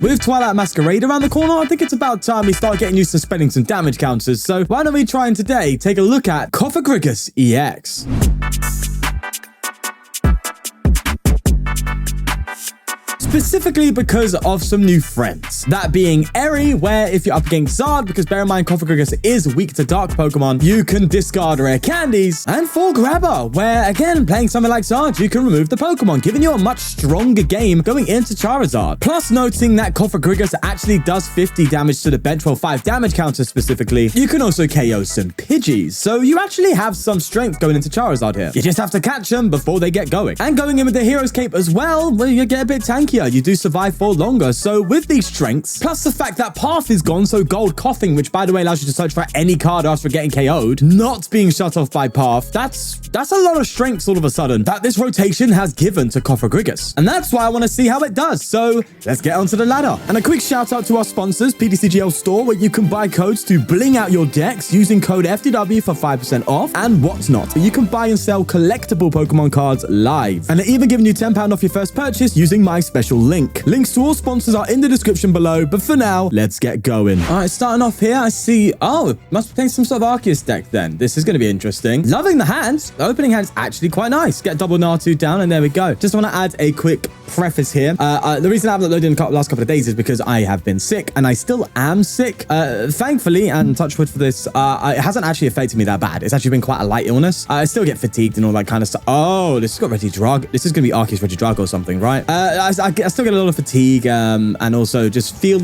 With Twilight Masquerade around the corner, I think it's about time we start getting used to spending some damage counters. So why don't we try and today take a look at Cofagrigus EX. Specifically because of some new friends. That being Eri, where if you're up against Zard, because bear in mind Cofagrigus is weak to dark Pokemon, you can discard rare candies. And for Grabber, where again, playing something like Zard, you can remove the Pokemon, giving you a much stronger game going into Charizard. Plus noting that Cofagrigus actually does 50 damage to the bench, well 5 damage counter specifically, you can also KO some Pidgeys. So you actually have some strength going into Charizard here. You just have to catch them before they get going. And going in with the Hero's Cape as well, you get a bit tankier. You do survive for longer. So with these strengths, plus the fact that PAF is gone, so Gold Coughing, which by the way allows you to search for any card after getting KO'd, not being shut off by PAF, that's a lot of strengths all of a sudden that this rotation has given to Cofagrigus. And that's why I want to see how it does. So let's get onto the ladder. And a quick shout out to our sponsors, ptcgl store, where you can buy codes to bling out your decks using code FTW for 5% off and whatnot. You can buy and sell collectible Pokemon cards live. And they're even giving you £10 off your first purchase using my special link. Links to all sponsors are in the description below, but for now, let's get going. All right, starting off here, I see, must be playing some sort of Arceus deck then. This is going to be interesting. Loving the hands. The opening hand is actually quite nice. Get double Natu down, and there we go. Just want to add a quick preface here. The reason I haven't loaded in the last couple of days is because I have been sick, and I still am sick. Thankfully, and touch wood for this, it hasn't actually affected me that bad. It's actually been quite a light illness. I still get fatigued and all that kind of stuff. Oh, this has got Regidrug. This is going to be Arceus Regidrug or something, right? I still get a lot of fatigue and also just feel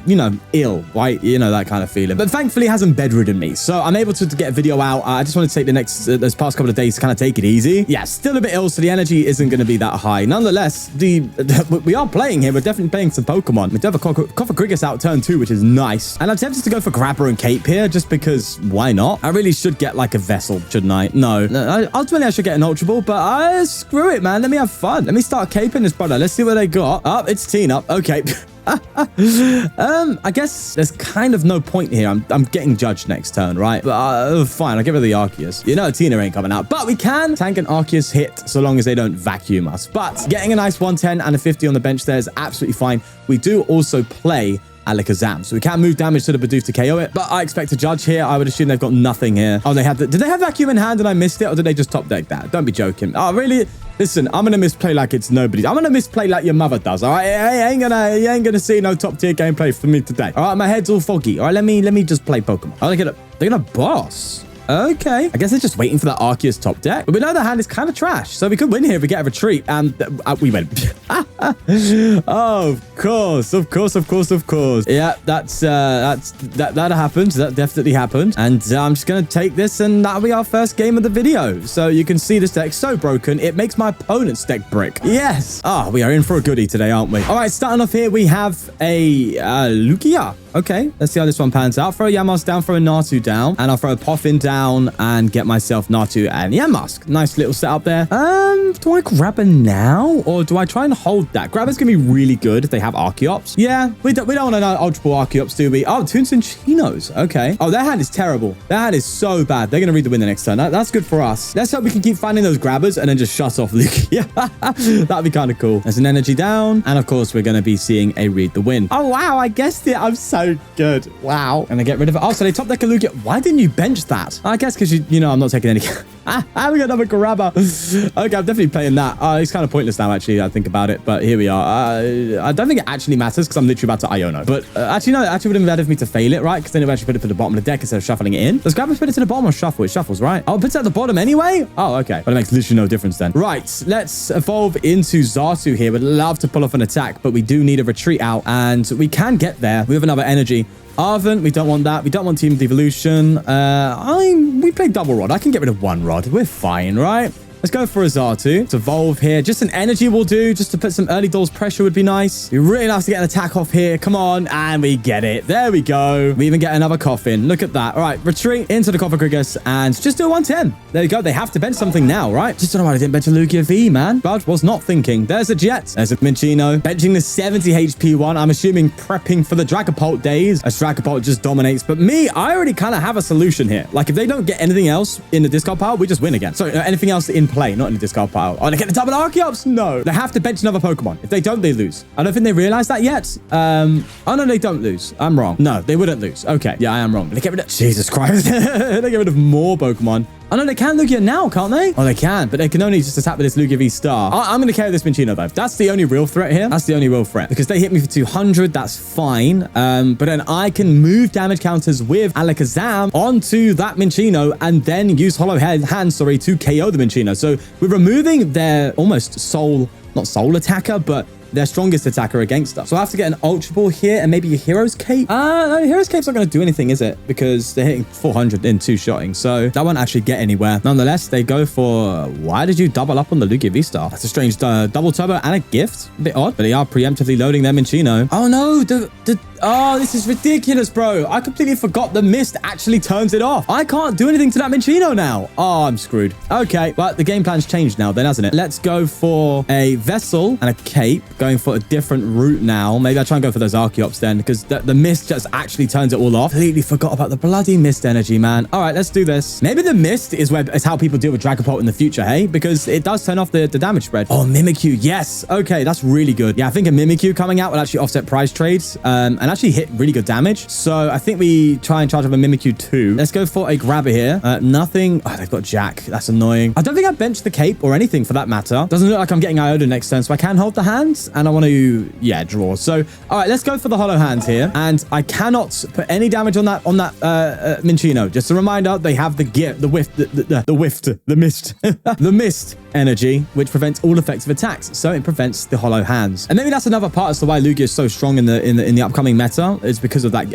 you know, ill, right? You know, that kind of feeling. But thankfully, it hasn't bedridden me. So I'm able to get a video out. I just want to take those past couple of days to kind of take it easy. Yeah, still a bit ill, so the energy isn't going to be that high. Nonetheless, we are playing here. We're definitely playing some Pokemon. We do have a Cofagrigus out turn 2, which is nice. And I'm tempted to go for Grabber and Cape here just because why not? I really should get like a Vessel, shouldn't I? No. Ultimately, I should get an Ultra Ball, but screw it, man. Let me have fun. Let me start caping this brother. Let's see what they got. Oh, it's Teen up. Okay. I guess there's kind of no point here. I'm getting judged next turn, right? But fine, I'll get rid of the Arceus. You know, Tina ain't coming out, but we can tank an Arceus hit so long as they don't vacuum us. But getting a nice 110 and a 50 on the bench there is absolutely fine. We do also play Alakazam, so we can move damage to the Bidoof to KO it, but I expect to judge here. I would assume they've got nothing here. Oh, did they have vacuum in hand and I missed it, or did they just top deck that? Don't be joking. Oh, really? Listen, I'm gonna misplay like it's nobody's. I'm gonna misplay like your mother does. All right, you ain't gonna see no top tier gameplay from me today. All right, my head's all foggy. All right, let me just play Pokemon. Oh, they're gonna boss. Okay, I guess they're just waiting for that Arceus top deck. But we know the hand is kind of trash, so we could win here if we get a retreat. And we win. Oh, of course. Yeah, that happened. That definitely happened. And I'm just gonna take this, and that'll be our first game of the video. So you can see this deck so broken, it makes my opponent's deck brick. Yes. Oh, we are in for a goodie today, aren't we? All right, starting off here, we have a Lugia. Okay, let's see how this one pans out. Throw Yamask down, throw a Natu down, and I'll throw a Poffin down and get myself Natu and Yamask. Nice little setup there. Do I grab her now, or do I try and hold that? Grabber's gonna be really good if they have Archeops. Yeah, we don't want to know Ultra Ball Archeops, do we? Oh, Toons and Chinos. Okay. Oh, their hand is terrible. Their hand is so bad. They're gonna read the win the next turn. That's good for us. Let's hope we can keep finding those Grabbers and then just shut off Lugia. Yeah, that'd be kind of cool. There's an energy down, and of course we're gonna be seeing a read the win. Oh wow, I guessed it. I'm so good. Wow. And I get rid of it. Oh, so they top deck a Lugia. Why didn't you bench that? I guess because you know I'm not taking any. We got another Grabber. Okay, I'm definitely playing that. It's kind of pointless now, actually, I think about it. But here we are. I don't think it actually matters because I'm literally about to Iono. But actually, no, it actually wouldn't be better for me to fail it, right? Because then it would actually put it to the bottom of the deck instead of shuffling it in. Does Grabber put it to the bottom or shuffle? It shuffles, right? Oh, it puts it at the bottom anyway? Oh, okay. But it makes literally no difference then. Right, let's evolve into Xatu here. We'd love to pull off an attack, but we do need a retreat out. And we can get there. We have another energy. Arven, we don't want that. We don't want Team Devolution. We played double rod. I can get rid of one rod. We're fine, right? Let's go for a Xatu. Let's evolve here. Just an energy will do. Just to put some early doors pressure would be nice. It'd be really nice to get an attack off here. Come on. And we get it. There we go. We even get another coffin. Look at that. All right. Retreat into the Cofagrigus and just do a 110. There you go. They have to bench something now, right? Just don't know why I didn't bench a Lugia V, man. But was not thinking. There's a Jet. There's a Minchino. Benching the 70 HP one. I'm assuming prepping for the Dragapult days as Dragapult just dominates. But I already kind of have a solution here. Like if they don't get anything else in the discard pile, we just win again. So anything else in play, not in the discard pile. Oh, they get the double Archeops? No. They have to bench another Pokemon. If they don't, they lose. I don't think they realize that yet. Oh, no, they don't lose. I'm wrong. No, they wouldn't lose. Okay. Yeah, I am wrong. They get rid of... Jesus Christ. They get rid of more Pokemon. Oh, no, they can Lugia now, can't they? Oh, they can, but they can only just attack with this Lugia V Star. I'm going to carry this Minccino, though. That's the only real threat here. That's the only real threat. Because they hit me for 200, that's fine. But then I can move damage counters with Alakazam onto that Minccino and then use Hollow Hands, to KO the Minccino. So we're removing their almost not soul attacker, but their strongest attacker against us. So I have to get an Ultra Ball here and maybe a Hero's Cape. No, Hero's Cape's not going to do anything, is it? Because they're hitting 400 in two-shotting. So that won't actually get anywhere. Nonetheless, they go for... Why did you double up on the Lugia V-Star? That's a strange double turbo and a gift. A bit odd, but they are preemptively loading their Minccino. Oh, no. Oh, this is ridiculous, bro. I completely forgot the mist actually turns it off. I can't do anything to that Minccino now. Oh, I'm screwed. Okay, but the game plan's changed now then, hasn't it? Let's go for a Vessel and a Cape. Going for a different route now. Maybe I'll try and go for those Archeops then, because the mist just actually turns it all off. Completely forgot about the bloody mist energy, man. All right, let's do this. Maybe the mist is how people deal with Dragapult in the future, hey? Because it does turn off the damage spread. Oh, Mimikyu. Yes. Okay, that's really good. Yeah, I think a Mimikyu coming out will actually offset price trades and actually hit really good damage. So I think we try and charge up a Mimikyu too. Let's go for a Grabber here. Nothing. Oh, they've got Jacq. That's annoying. I don't think I benched the Cape or anything for that matter. Doesn't look like I'm getting Iono next turn, so I can hold the hands and I want to, yeah, draw. So, all right, let's go for the Hollow Hands here. And I cannot put any damage on that Minccino. Just a reminder, they have the mist, the mist energy, which prevents all effective attacks. So it prevents the Hollow Hands. And maybe that's another part as to why Lugia is so strong in the upcoming meta. It's because of that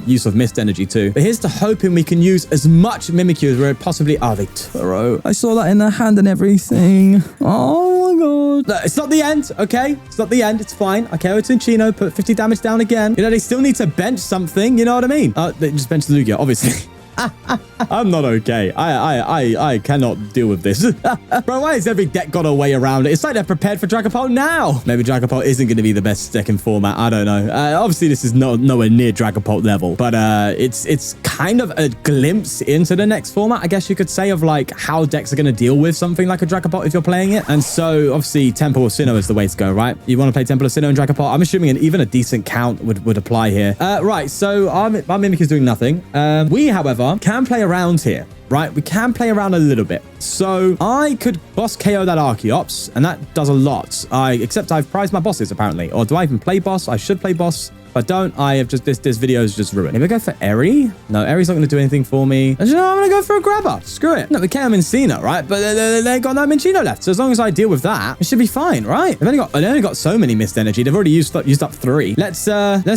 use of mist energy too. But here's to hoping we can use as much Mimikyu as we possibly... Oh, they Turo. I saw that in their hand and everything. Oh my god. Look, it's not the end, okay? It's not the end. It's fine. Okay, it's Minccino. Put 50 damage down again. You know, they still need to bench something. You know what I mean? They just benched the Lugia, obviously. I'm not okay. I cannot deal with this. Bro, why has every deck got a way around it? It's like they're prepared for Dragapult now. Maybe Dragapult isn't going to be the best deck in format. I don't know. Obviously, this is nowhere near Dragapult level, but it's kind of a glimpse into the next format, I guess you could say, of like how decks are going to deal with something like a Dragapult if you're playing it. And so, obviously, Temple of Sinnoh is the way to go, right? You want to play Temple of Sinnoh and Dragapult. I'm assuming even a decent count would apply here. Right, so our Mimic is doing nothing. We, however, can play around here, right? We can play around a little bit. So I could boss KO that Archeops, and that does a lot. Except I've prized my bosses, apparently. Or do I even play boss? I should play boss. If I don't, I have just... This video is just ruined. Maybe I go for Eri? No, Eri's not going to do anything for me. And you know, I'm going to go for a Grabber. Screw it. No, we KO Minccino, right? But they got no Minccino left. So as long as I deal with that, it should be fine, right? They only got so many mist energy. They've already used up 3. Let's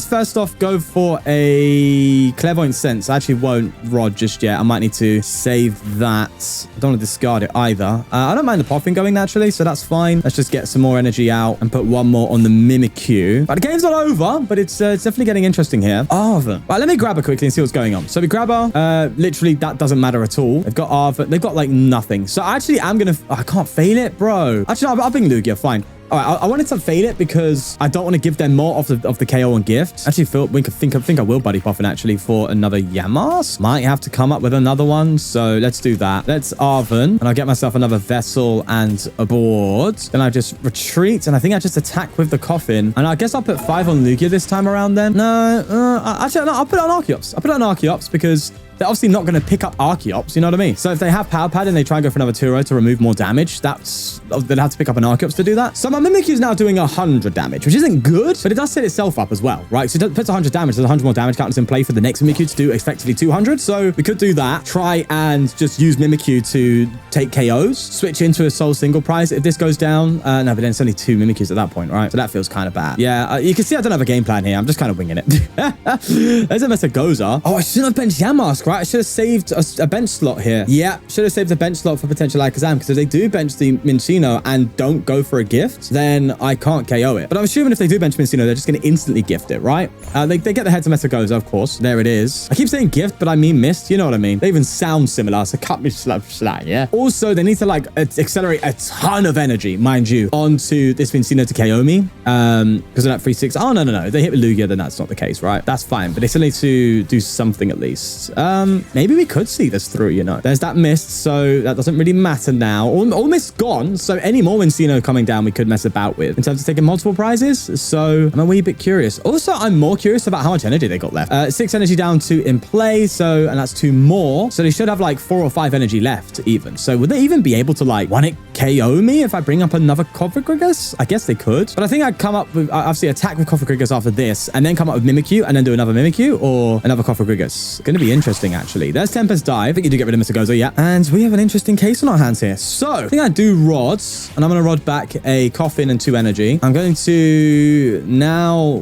first off go for a Clairvoyant Sense. I actually won't Rod just yet. I might need to save that. I don't want to discard it either. I don't mind the Poffin going naturally, so that's fine. Let's just get some more energy out and put one more on the Mimikyu. But the game's not over, but it's definitely getting interesting here. Arven. Right, let me grab her quickly and see what's going on. So we grab her. Literally, that doesn't matter at all. They've got Arven. They've got like nothing. So actually, I'm going to... I can't fail it, bro. Actually, no, I'll bring Lugia. Fine. All right, I wanted to fail it because I don't want to give them more of the KO and gift. Actually, think I will Buddy Poffin actually for another Yamask. Might have to come up with another one. So let's do that. Let's Arven. And I'll get myself another Vessel and a board. Then I just retreat. And I think I just attack with the Coffin. And I guess I'll put 5 on Lugia this time around then. No, actually, no, I'll put it on Archeops. I'll put it on Archeops because... they're obviously not going to pick up Archeops, you know what I mean? So if they have Power Pad and they try and go for another Turo to remove more damage, they'll have to pick up an Archeops to do that. So my Mimikyu is now doing 100 damage, which isn't good, but it does set itself up as well, right? So it puts 100 damage. There's 100 more damage counters in play for the next Mimikyu to do effectively 200. So we could do that. Try and just use Mimikyu to take KOs, switch into a Soul Single Prize if this goes down. No, but then it's only 2 Mimikyus at that point, right? So that feels kind of bad. Yeah, you can see I don't have a game plan here. I'm just kind of winging it. There's a Metagoza. Oh, I shouldn't have benched Yamask, right? I should have saved a bench slot here. Yeah, should have saved a bench slot for potential Alakazam, because if they do bench the Minccino and don't go for a gift, then I can't KO it. But I'm assuming if they do bench Minccino, they're just going to instantly gift it, right? They get the head to Metagoza, of course. There it is. I keep saying gift, but I mean mist. You know what I mean? They even sound similar, so cut me slack, yeah? Also, they need to like accelerate a ton of energy, mind you, onto this Minccino to KO me. Because of that 3-6. Oh, no. If they hit with Lugia, then that's not the case, right? That's fine. But they still need to do something at least. maybe we could see this through, you know. There's that mist, so that doesn't really matter now. All mist gone, so any more Minccino coming down we could mess about with in terms of taking multiple prizes. So I'm a wee bit curious. Also, I'm more curious about how much energy they got left. 6 energy down to in play, so, and that's 2 more. So they should have like 4 or 5 energy left even. So would they even be able to like one-hit KO me if I bring up another Cofagrigus? I guess they could, but I think I'd come up with, obviously attack with Cofagrigus after this, and then come up with Mimikyu, and then do another Mimikyu or another Cofagrigus. Going to be interesting, actually. There's Tempest Dive. I think you do get rid of Mr. Gozo, yeah. And we have an interesting case on our hands here. So I think I do rods, and I'm going to rod back a Coffin and 2 energy. I'm going to now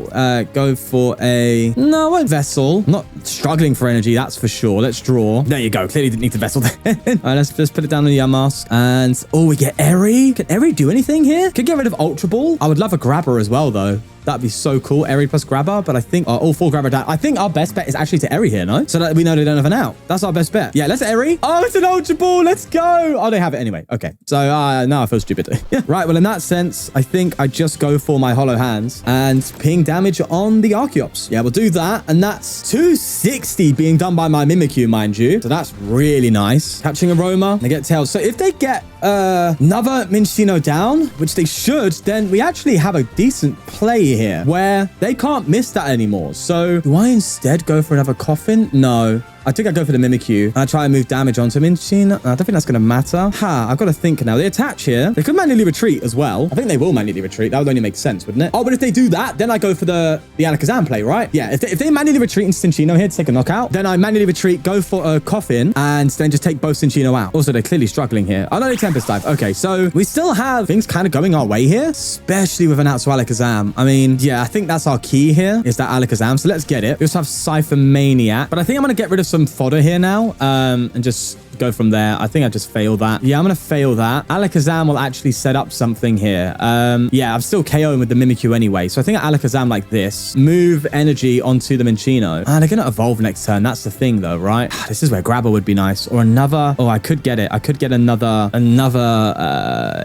go for a... No, what Vessel? I'm not struggling for energy, that's for sure. Let's draw. There you go. Clearly didn't need to Vessel there. All right, let's just put it down on the Yamask. And, oh, we get Eri. Can Eri do anything here? Could get rid of Ultra Ball. I would love a Grabber as well, though. That'd be so cool. Eri plus Grabber, but I think all 4 Grabber down. I think our best bet is actually to Eri here, no? So that we know they don't have an out. That's our best bet. Yeah, let's Eri. Oh, it's an Ultra Ball. Let's go. Oh, they have it anyway. Okay. So now I feel stupid. Right. Well, in that sense, I think I just go for my Hollow Hands and ping damage on the Arceus. Yeah, we'll do that. And that's 260 being done by my Mimikyu, mind you. So that's really nice. Catching Aroma. They get Tails. So if they get another Minccino down, which they should, then we actually have a decent play here where they can't miss that anymore. So do I instead go for another Coffin? No. I think I go for the Mimikyu and I try and move damage onto Minccino. I don't think that's going to matter. I've got to think now. They attach here. They could manually retreat as well. I think they will manually retreat. That would only make sense, wouldn't it? Oh, but if they do that, then I go for the Alakazam play, right? Yeah, if they manually retreat into Cinccino here to take a knockout, then I manually retreat, go for a Coffin, and then just take both Cinccino out. Also, they're clearly struggling here. Oh, no, they Tempest Dive. Okay, so we still have things kind of going our way here, especially with an out to Alakazam. I mean, yeah, I think that's our key here, is that Alakazam. So let's get it. We also have Ciphermaniac, but I think I'm going to get rid of some fodder here now and just go from there. I think I just failed that. Yeah, I'm going to fail that. Alakazam will actually set up something here. Yeah, I'm still KOing with the Mimikyu anyway. So I think Alakazam like this. Move energy onto the Minccino. They're going to evolve next turn. That's the thing though, right? This is where Grabber would be nice. Or another... Oh, I could get it. I could get another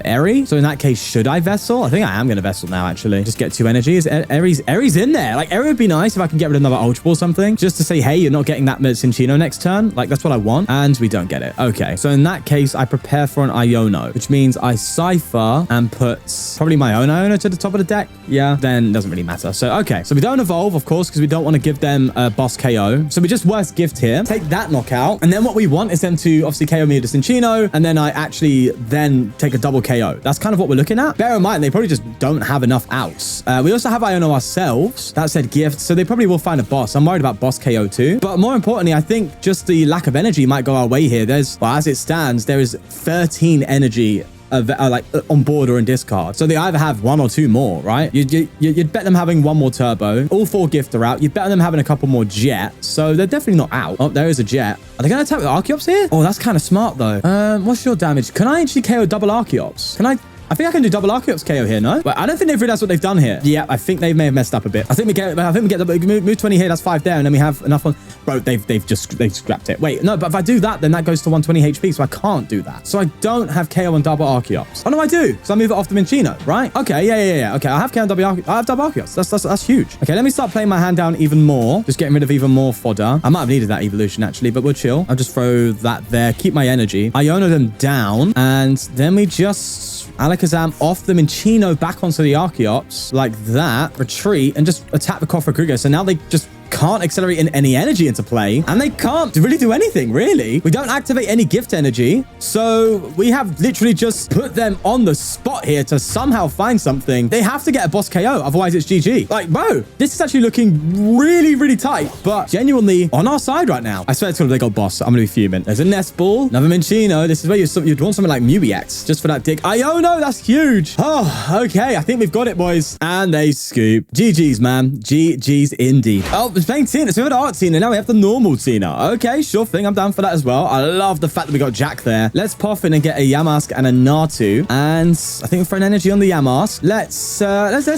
Eri. So in that case, should I Vessel? I think I am going to Vessel now, actually. Just get 2 energies. Eri's in there. Like, Eri would be nice if I can get rid of another Ultra Ball or something. Just to say, hey, you're not getting that Cinccino next turn. Like, that's what I want. And we don't get it. Okay, so in that case, I prepare for an Iono, which means I Cypher and put probably my own Iono to the top of the deck. Yeah, then it doesn't really matter. So, okay, so we don't evolve, of course, because we don't want to give them a boss KO. So we just worst gift here, take that knockout. And then what we want is them to obviously KO me with the Cinccino. And then I actually then take a double KO. That's kind of what we're looking at. Bear in mind, they probably just don't have enough outs. We also have Iono ourselves. That said gift. So they probably will find a boss. I'm worried about boss KO too. But more importantly, I think just the lack of energy might go our way here. Well, as it stands, there is 13 energy like on board or in discard. So they either have 1 or 2 more, right? You'd bet them having 1 more turbo. All 4 gift are out. You'd bet them having a couple more jet. So they're definitely not out. Oh, there is a jet. Are they going to attack with Arceus here? Oh, that's kind of smart though. What's your damage? Can I actually KO double Arceus? Can I think I can do double Arceus KO here, no? But I don't think they've realized what they've done here. Yeah, I think they may have messed up a bit. I think we get move 20 here, that's 5 there, and then we have enough on... Bro, they've scrapped it. Wait, no, but if I do that, then that goes to 120 HP, so I can't do that. So I don't have KO on double Arceus. Oh, no, I do, because I move it off the Minccino, right? Okay, yeah. Okay, I have KO on double Arceus. I have double Arceus. That's huge. Okay, let me start playing my hand down even more. Just getting rid of even more fodder. I might have needed that evolution, actually, but we'll chill. I'll just throw that there, keep my energy. Iono them down, and then we just... Alakazam off the Minccino back onto the Arceus like that, retreat, and just attack the Cofagrigus. So now they just can't accelerate any energy into play, and they can't really do anything, really. We don't activate any gift energy, so we have literally just put them on the spot here to somehow find something. They have to get a boss KO, otherwise it's GG. Like, bro, this is actually looking really, really tight, but genuinely on our side right now. I swear it's gonna be a big boss. I'm gonna be fuming. There's a Nest Ball, another Minccino. This is where you'd want something like Mewx just for that dick. Iono, that's huge. Oh, okay. I think we've got it, boys. And they scoop. GG's, man. GG's indeed. Oh, we're playing Tina. So we have the art Tina. Now we have the normal Tina. Okay, sure thing. I'm down for that as well. I love the fact that we got Jacq there. Let's pop in and get a Yamask and a Natu. And I think we're throwing energy on the Yamask. Let's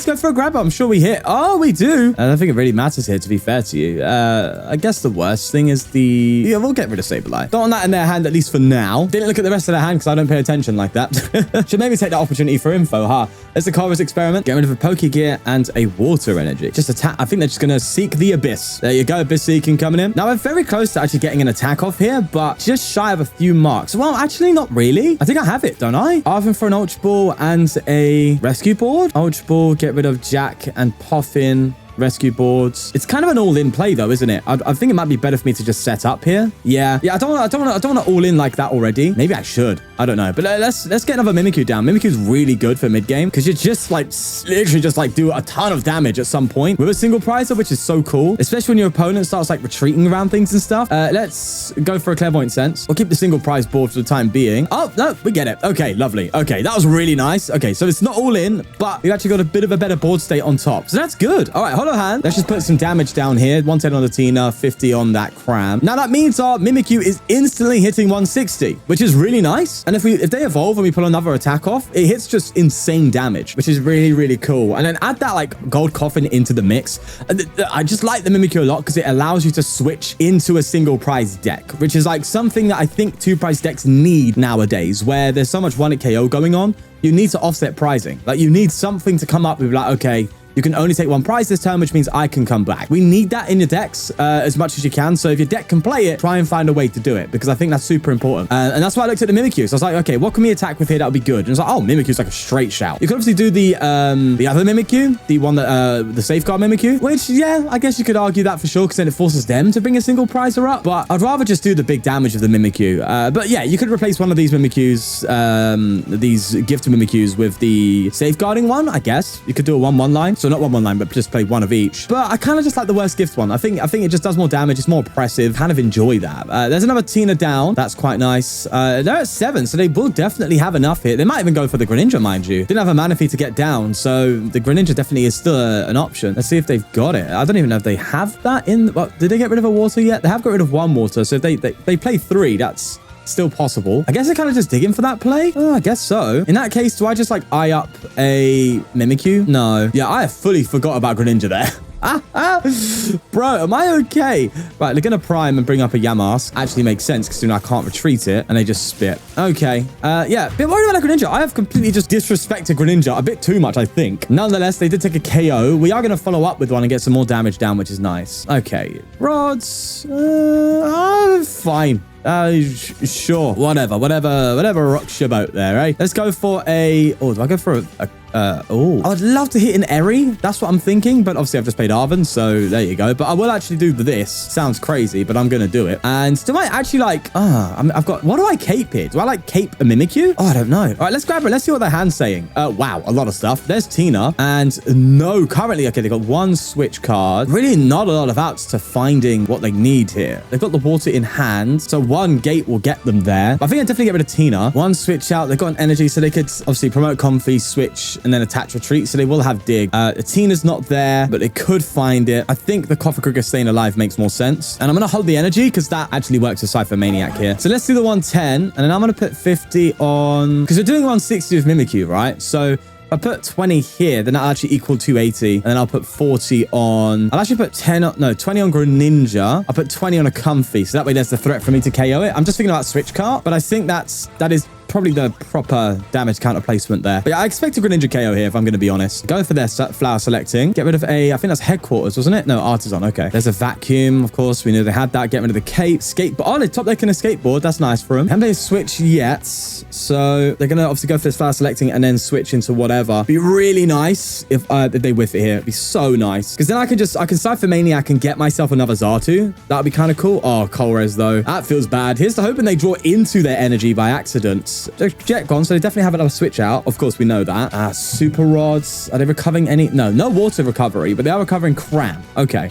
go for a Grabber. I'm sure we hit. Oh, we do. I don't think it really matters here, to be fair to you. I guess the worst thing is the... Yeah, we'll get rid of Sableye. Don't want that in their hand, at least for now. Didn't look at the rest of their hand because I don't pay attention like that. Should maybe take that opportunity for info, huh? There's the Chorus experiment. Get rid of a Pokegear and a water energy. Just attack. I think they're just going to seek the abyss. Yes, there you go. Basic coming in. Now, we're very close to actually getting an attack off here, but just shy of a few marks. Well, actually, not really. I think I have it, don't I? Arven for an Ultra Ball and a Rescue Board. Ultra Ball, get rid of Jacq and Poffin. Rescue boards. It's kind of an all-in play though, isn't it? I think it might be better for me to just set up here. Yeah. I don't want to all in like that already. Maybe I should. I don't know. But let's get another Mimikyu down. Mimikyu's really good for mid game because you just like literally just like do a ton of damage at some point with a single prizer, which is so cool, especially when your opponent starts like retreating around things and stuff. Let's go for a clairvoyant sense. We'll keep the single prize board for the time being. Oh no, we get it. Okay, lovely. Okay, that was really nice. Okay, so it's not all in, but we've actually got a bit of a better board state on top, so that's good. All right, hold on hand. Let's just put some damage down here. 110 on the Tina, 50 on that Cram. Now that means our Mimikyu is instantly hitting 160, which is really nice. And if they evolve and we pull another attack off, it hits just insane damage, which is really, really cool. And then add that like gold coffin into the mix. I just like the Mimikyu a lot because it allows you to switch into a single prize deck, which is like something that I think two prize decks need nowadays, where there's so much 1-hit KO going on. You need to offset pricing. Like you need something to come up with like, okay, you can only take one prize this turn, which means I can come back. We need that in your decks as much as you can. So if your deck can play it, try and find a way to do it because I think that's super important. And that's why I looked at the Mimikyu. So I was like, okay, what can we attack with here that would be good? And it's like, oh, Mimikyu's like a straight shout. You could obviously do the other Mimikyu, the one that the safeguard Mimikyu, which yeah, I guess you could argue that for sure because then it forces them to bring a single prizer up. But I'd rather just do the big damage of the Mimikyu. But yeah, you could replace one of these Mimikyus, these gifted Mimikyus with the safeguarding one. I guess you could do a 1-1 line. So not 1-1 line, but just play one of each. But I kind of just like the worst gift one. I think it just does more damage. It's more oppressive. Kind of enjoy that. There's another Tina down. That's quite nice. They're at 7, so they will definitely have enough here. They might even go for the Greninja, mind you. Didn't have a Manaphy to get down, so the Greninja definitely is still an option. Let's see if they've got it. I don't even know if they have that in. Well, did they get rid of a water yet? They have got rid of one water, so if they play 3, that's still possible. I guess they're kind of just digging for that play. Oh, I guess so. In that case, do I just like eye up a Mimikyu? No. Yeah, I fully forgot about Greninja there. Bro, am I okay? Right, they're gonna prime and bring up a Yamask. Actually makes sense because I can't retreat it and they just spit. Okay. Yeah, a bit worried about Greninja. I have completely just disrespected Greninja a bit too much, I think. Nonetheless, they did take a KO. We are gonna follow up with one and get some more damage down, which is nice. Okay. Rods. Fine. Sure. Whatever rocks your boat there, right? Let's go for a... Oh, do I go for I'd love to hit an Eri. That's what I'm thinking. But obviously, I've just played Arven, so there you go. But I will actually do this. Sounds crazy, but I'm going to do it. And do I actually like... I've got... What do I cape here? Do I like cape a Mimikyu? Oh, I don't know. All right, let's grab it. Let's see what their hand's saying. Wow, a lot of stuff. There's Tina. And no, currently, okay, they've got one switch card. Really not a lot of outs to finding what they need here. They've got the water in hand. So one gate will get them there. But I think I'd definitely get rid of Tina. One switch out. They've got an energy, so they could obviously promote Comfy, switch, and then attach retreat, so they will have dig. Tina's not there, but they could find it. I think the Cofagrigus staying alive makes more sense. And I'm going to hold the energy because that actually works with Ciphermaniac here. So let's do the 110, and then I'm going to put 50 on... Because we're doing 160 with Mimikyu, right? So... I put 20 here, then that'll actually equal 280. And then I'll put 40 on... I'll actually put 20 on Greninja. I'll put 20 on a Comfy. So that way there's the threat for me to KO it. I'm just thinking about switch cart, but I think that is probably the proper damage counter placement there. But yeah, I expect a Greninja KO here, if I'm going to be honest. Go for their flower selecting. Get rid of I think that's headquarters, wasn't it? No, artisan. Okay. There's a vacuum. Of course, we knew they had that. Get rid of the cape. Skateboard. Oh, they top deck in a skateboard. That's nice for them. Haven't they switch yet? So they're going to obviously go for this flower selecting and then switch into whatever. Be really nice if they whiff it here. It'd be so nice. Because then I can Ciphermaniac and get myself another Xatu. That would be kind of cool. Oh, Colress though. That feels bad. Here's to hoping they draw into their energy by accident. Jet gone, so they definitely have another switch out. Of course, we know that. Super rods. Are they recovering any? No water recovery, but they are recovering Cram. Okay.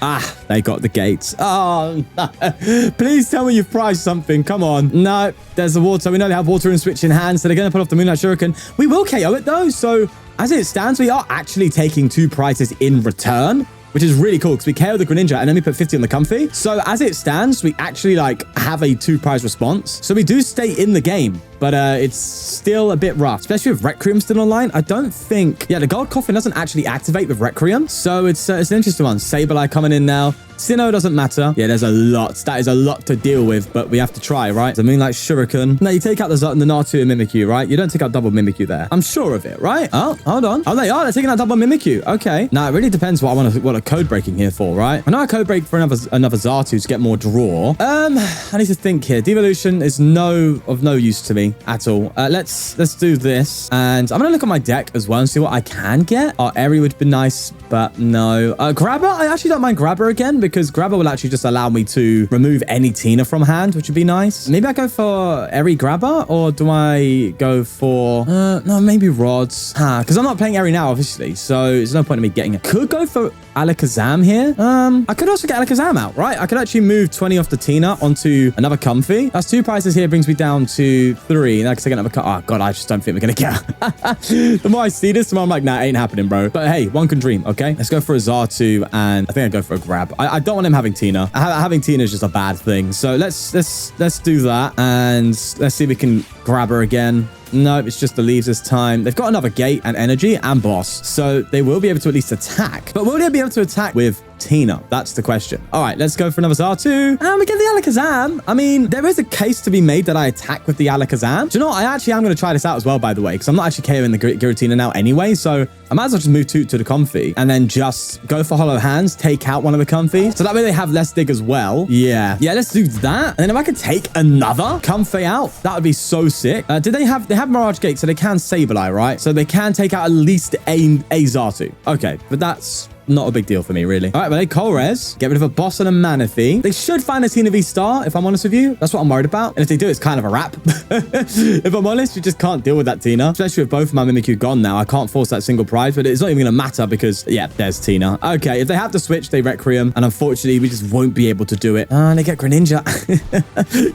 They got the gates. Oh, no. Please tell me you've prized something. Come on. No, there's the water. We know they have water and switch in hand, so they're going to put off the Moonlight Shuriken. We will KO it though, so as it stands, we are actually taking 2 prizes in return, which is really cool because we KO the Greninja and then we put 50 on the Comfy. So as it stands, we actually like have a 2 prize response. So we do stay in the game, but it's still a bit rough, especially with Requiem still online. I don't think... Yeah, the Gold Coffin doesn't actually activate with Requiem, so it's an interesting one. Sableye coming in now. Sinnoh doesn't matter. Yeah, there's a lot. That is a lot to deal with, but we have to try, right? The Moonlight Shuriken. No, you take out the Natu and Mimikyu, right? You don't take out double Mimikyu there. I'm sure of it, right? Oh, hold on. Oh, they're taking out double Mimikyu. Okay. Now, it really depends what a code breaking here for, right? I know I code break for another Xatu to get more draw. I need to think here. Devolution is of no use to me at all. Let's do this. And I'm going to look at my deck as well and see what I can get. Oh, Eri would be nice, but no. Grabber, I actually don't mind Grabber again because Grabber will actually just allow me to remove any Tina from hand, which would be nice. Maybe I go for Eri Grabber, or do I go for... no, maybe Rods. Because I'm not playing Eri now, obviously, so there's no point in me getting it. Could go for Alakazam here. I could also get Alakazam out, right? I could actually move 20 off the Tina onto another Comfy. That's 2 prices here, brings me down to 3. Now I can take another cut. Oh, God, I just don't think we're going to get The more I see this, the more I'm like, nah, ain't happening, bro. But hey, one can dream, okay? Let's go for a Xatu, and I think I'd go for a grab. I don't want him having Tina. Having Tina is just a bad thing. So let's do that, and let's see if we can grab her again. Nope, it's just the leaves this time. They've got another gate and energy and boss, so they will be able to at least attack. But will they be able to attack with Tina? That's the question. All right, let's go for another Xatu. And we get the Alakazam. I mean, there is a case to be made that I attack with the Alakazam. Do you know what? I actually am going to try this out as well, by the way, because I'm not actually KOing the Giratina now anyway, so I might as well just move to the Comfy and then just go for Hollow Hands, take out one of the Comfy. So that way they have less dig as well. Yeah, let's do that. And then if I could take another Comfy out, that would be so sick. They have Mirage Gate, so they can Sableye, right? So they can take out at least a Xatu. Okay, but that's not a big deal for me, really. All right, well, they Colress. Get rid of a boss and a Manaphy. They should find a Tina V Star, if I'm honest with you. That's what I'm worried about. And if they do, it's kind of a wrap. If I'm honest, you just can't deal with that Tina. Especially with both of my Mimikyu gone now. I can't force that single prize, but it's not even going to matter because, yeah, there's Tina. Okay, if they have to switch, they Requiem. And unfortunately, we just won't be able to do it. And they get Greninja.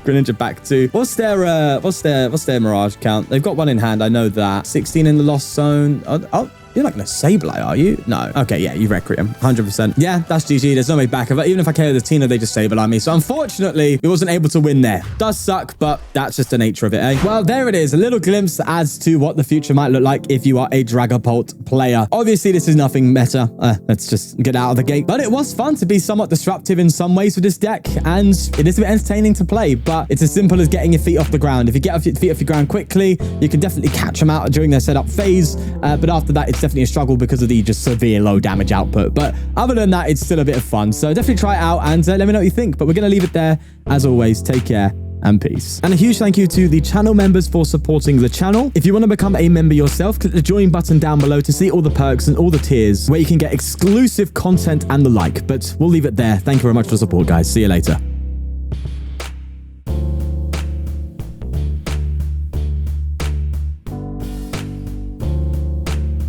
Greninja back too. What's their Mirage count? They've got one in hand. I know that. 16 in the Lost Zone. Oh. You're not going to Sableye, are you? No. Okay, yeah, you Requiem. 100%. Yeah, that's GG. There's no way back of it. Even if I KO the Tina, they just Sableye me. So unfortunately, we wasn't able to win there. Does suck, but that's just the nature of it, eh? Well, there it is. A little glimpse as to what the future might look like if you are a Dragapult player. Obviously, this is nothing meta. Let's just get out of the gate. But it was fun to be somewhat disruptive in some ways with this deck, and it is a bit entertaining to play, but it's as simple as getting your feet off the ground. If you get your feet off your ground quickly, you can definitely catch them out during their setup phase, but after that, it's definitely a struggle because of the just severe low damage output. But other than that, it's still a bit of fun. So definitely try it out and let me know what you think. But we're going to leave it there. As always, take care and peace. And a huge thank you to the channel members for supporting the channel. If you want to become a member yourself, click the join button down below to see all the perks and all the tiers where you can get exclusive content and the like. But we'll leave it there. Thank you very much for the support, guys. See you later.